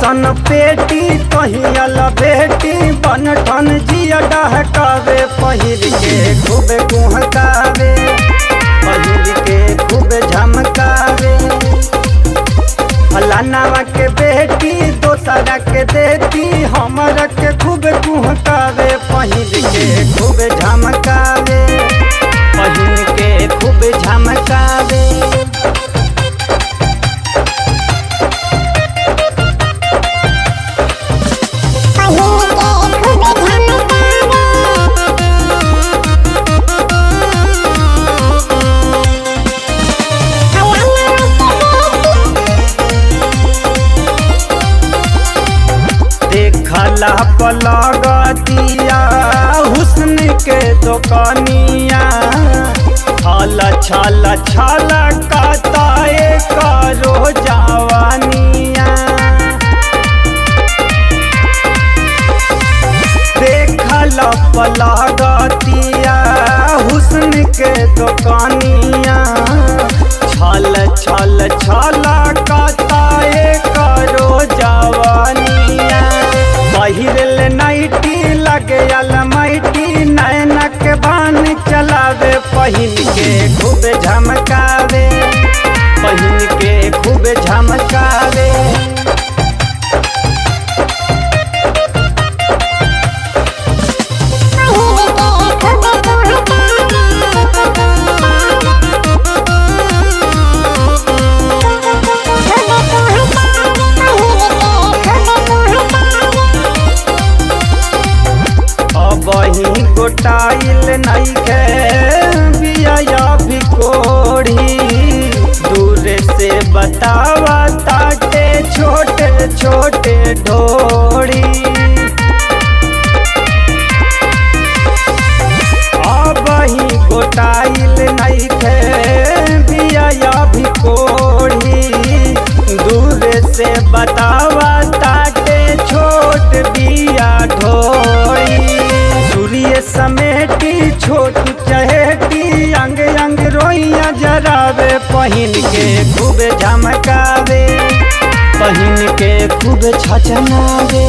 ठन पेटी कहियल बेटी बन ठन जिया डहकावे पहिर के खूब कुहकावे पहिर के खूब झमकावे फलानावा के बेटी दोसरा के देती हमरा के खूब कुहकावे पहिर के खूब झमकावे पहिर के खूब झमकावे। देखला पलगतिया हुस्न के दुकानिया छल छल छल कताए करो जवानिया देखला पलगतिया हुस्न के दुकानिया छल छल छल कताए करो जवानिया पहिरल नाइटी लगे अलमाइटी नैनक बान चलावे पहिन के खूब झमकावे पहिन के खूब झमकावे। वही गोटाइल नहीं के बिया भी कोढ़ी दूर से बतावा ताटे छोटे छोटे ढोड़ी वही गोटाइल नहीं के बिया भी कोढ़ी दूर से बतावा ताटे छोट बिया ढोड़ी सूर्य समेटी छोट चहेटी अंग अंग रोइया जरावे पहिन के खूब झमकावे पहिन के खूब छचनावे।